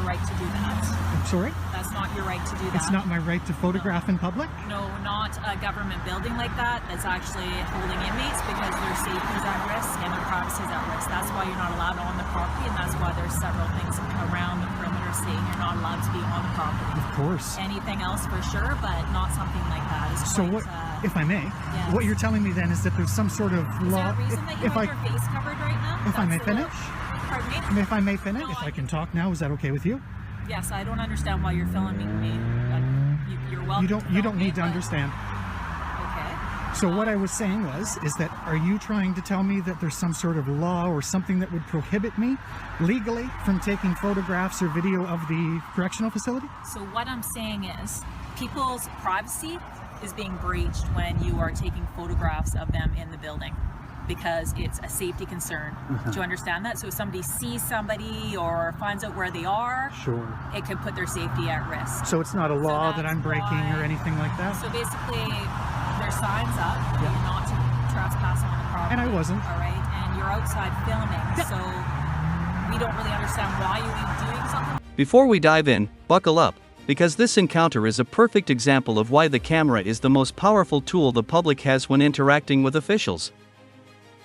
right to do that. I'm sorry? That's not your right to do that. It's not my right to photograph in public? No, not a government building like that that's actually holding inmates, because their safety is at risk and their privacy is at risk. That's why you're not allowed on the property, and that's why there's several things around the perimeter saying you're not allowed to be on the property. Of course. Anything else for sure, but not something like that. It's So quite, what, if I may, yes. what you're telling me then is that there's some sort of Is law. there a reason that you have your face covered right now? If I may finish? Pardon me? If I may finish, No, if I can talk now, is that okay with you? Yes, I don't understand why you're filming me. You're welcome. You don't need to understand. Okay. So what I was saying is that, are you trying to tell me that there's some sort of law or something that would prohibit me legally from taking photographs or video of the correctional facility? So what I'm saying is, people's privacy is being breached when you are taking photographs of them in the building, because it's a safety concern. Do you understand that? So if somebody sees somebody or finds out where they are, Sure. it could put their safety at risk. So it's not a law that that's I'm breaking why- or anything like that? So basically, there's signs up that you're not to trespass on the property. And I wasn't. All right, and you're outside filming, so we don't really understand why you would be doing something. Before we dive in, buckle up, because this encounter is a perfect example of why the camera is the most powerful tool the public has when interacting with officials.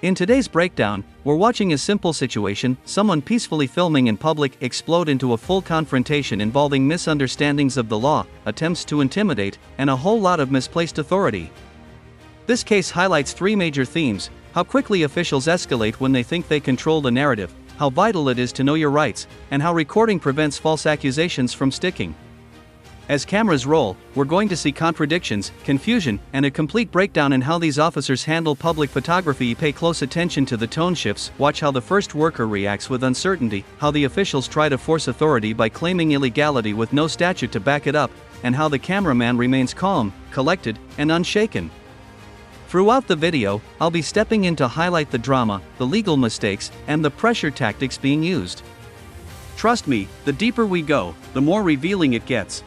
In today's breakdown, we're watching a simple situation, someone peacefully filming in public, explode into a full confrontation involving misunderstandings of the law, attempts to intimidate, and a whole lot of misplaced authority. This case highlights three major themes: how quickly officials escalate when they think they control the narrative, how vital it is to know your rights, and how recording prevents false accusations from sticking. As cameras roll, we're going to see contradictions, confusion, and a complete breakdown in how these officers handle public photography. Pay close attention to the tone shifts, watch how the first worker reacts with uncertainty, how the officials try to force authority by claiming illegality with no statute to back it up, and how the cameraman remains calm, collected, and unshaken. Throughout the video, I'll be stepping in to highlight the drama, the legal mistakes, and the pressure tactics being used. Trust me, the deeper we go, the more revealing it gets.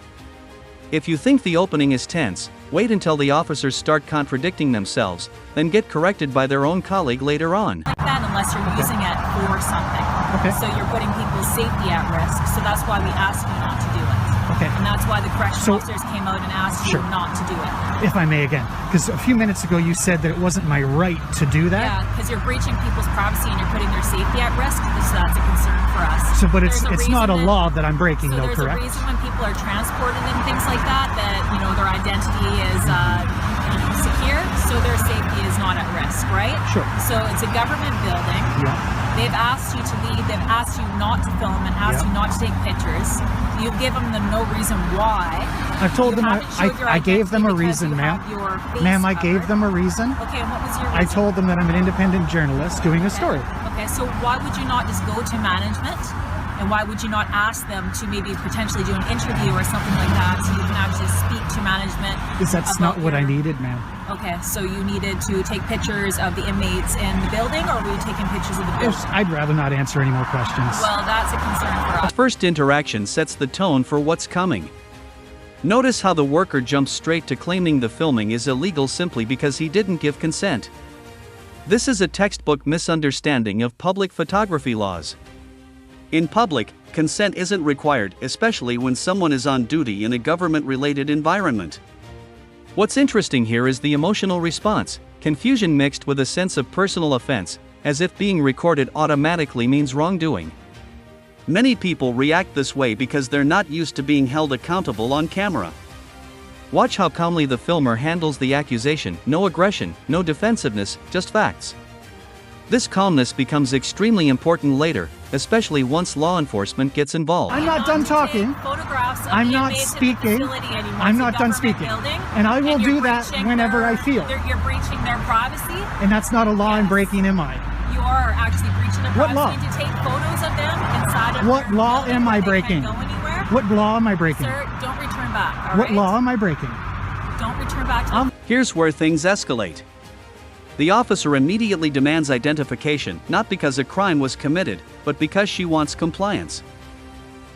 If you think the opening is tense, wait until the officers start contradicting themselves, then get corrected by their own colleague later on. Like that, unless you're using it for something. Okay. So you're putting people's safety at risk. So that's why we asked you not to do it. Okay. And that's why the correctional officers came out and asked you Sure. not to do it. If I may again, because a few minutes ago you said that it wasn't my right to do that. Yeah, because you're breaching people's privacy and you're putting their safety at risk. So that's a concern for us. So, but it's There's not a reason law that I'm breaking, So though, there's correct? a reason when people are transported and things like that, their identity is secure, so their safety is not at risk, right? Sure. So it's a government building. Yeah. They've asked you to leave. They've asked you not to film and asked you not to take pictures. You've given them no reason why. I've told You them haven't showed your I gave them a identity reason, because you ma'am. have your face Ma'am, I gave covered. them a reason. Okay, and what was your I reason? told them that I'm an independent journalist doing a story. Okay, so why would you not just go to management? And why would you not ask them to maybe potentially do an interview or something like that so you can actually speak to management? Because that's not what I needed, ma'am. Okay, so you needed to take pictures of the inmates in the building, or were you taking pictures of the building? I'd rather not answer any more questions. Well, that's a concern for us. The first interaction sets the tone for what's coming. Notice how the worker jumps straight to claiming the filming is illegal simply because he didn't give consent. This is a textbook misunderstanding of public photography laws. In public, consent isn't required, especially when someone is on duty in a government-related environment. What's interesting here is the emotional response, confusion mixed with a sense of personal offense, as if being recorded automatically means wrongdoing. Many people react this way because they're not used to being held accountable on camera. Watch how calmly the filmer handles the accusation: no aggression, no defensiveness, just facts. This calmness becomes extremely important later, especially once law enforcement gets involved. I'm not done talking. I'm not speaking. I'm not done speaking. And I will do that whenever I feel. You're breaching their privacy. And that's not a law I'm breaking, am I? You are actually breaching their What privacy law? to take photos of them inside of What their law building am where I they breaking? can't go anywhere. What law am I breaking? Sir, don't return back. All What right? law am I breaking? Don't return back to Here's where things escalate. The officer immediately demands identification, not because a crime was committed, but because she wants compliance.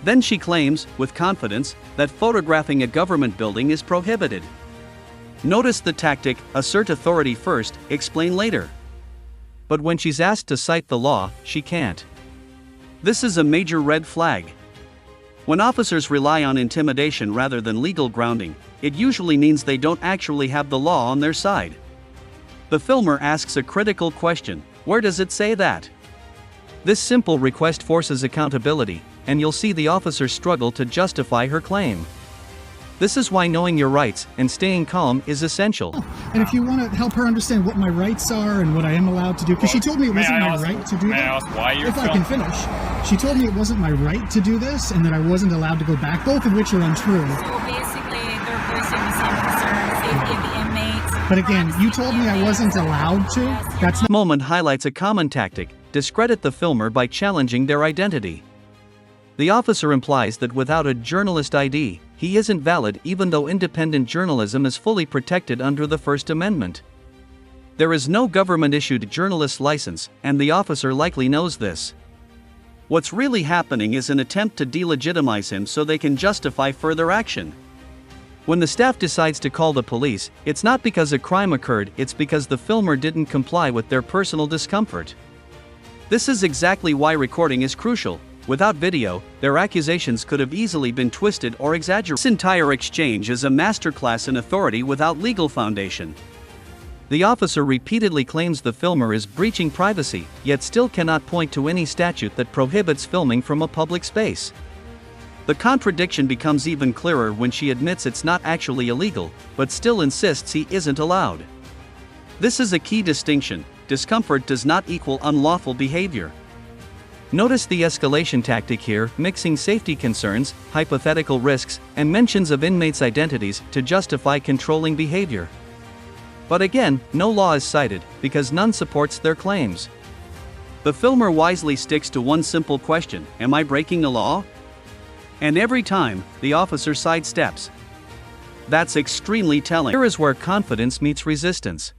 Then she claims, with confidence, that photographing a government building is prohibited. Notice the tactic: assert authority first, explain later. But when she's asked to cite the law, she can't. This is a major red flag. When officers rely on intimidation rather than legal grounding, it usually means they don't actually have the law on their side. The filmer asks a critical question: where does it say that? This simple request forces accountability, and you'll see the officer struggle to justify her claim. This is why knowing your rights and staying calm is essential. And if you want to help her understand what my rights are and what I am allowed to do, because she told me it wasn't my right to do May I that. ask why you're If I can finish. She told me it wasn't my right to do this and that I wasn't allowed to go back, both of which are untrue. So basically, they're voicing the same concern, safety of the inmates. But again, you told me I wasn't allowed to. That's not. Moment highlights a common tactic: discredit the filmer by challenging their identity. The officer implies that without a journalist ID, he isn't valid, even though independent journalism is fully protected under the First Amendment. There is no government-issued journalist license, and the officer likely knows this. What's really happening is an attempt to delegitimize him so they can justify further action. When the staff decides to call the police, it's not because a crime occurred, it's because the filmer didn't comply with their personal discomfort. This is exactly why recording is crucial. Without video, their accusations could have easily been twisted or exaggerated. This entire exchange is a masterclass in authority without legal foundation. The officer repeatedly claims the filmer is breaching privacy, yet still cannot point to any statute that prohibits filming from a public space. The contradiction becomes even clearer when she admits it's not actually illegal, but still insists he isn't allowed. This is a key distinction: discomfort does not equal unlawful behavior. Notice the escalation tactic here, mixing safety concerns, hypothetical risks, and mentions of inmates' identities to justify controlling behavior. But again, no law is cited, because none supports their claims. The filmer wisely sticks to one simple question: am I breaking the law? And every time, the officer sidesteps. That's extremely telling. Here is where confidence meets resistance.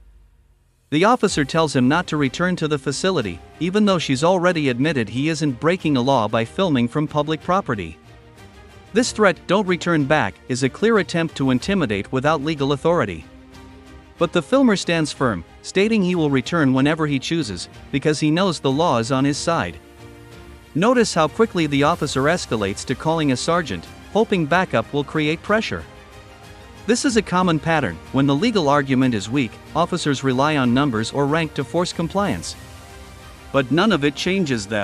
The officer tells him not to return to the facility, even though she's already admitted he isn't breaking a law by filming from public property. This threat, "don't return back," is a clear attempt to intimidate without legal authority. But the filmer stands firm, stating he will return whenever he chooses, because he knows the law is on his side. Notice how quickly the officer escalates to calling a sergeant, hoping backup will create pressure. This is a common pattern. When the legal argument is weak, officers rely on numbers or rank to force compliance. But none of it changes the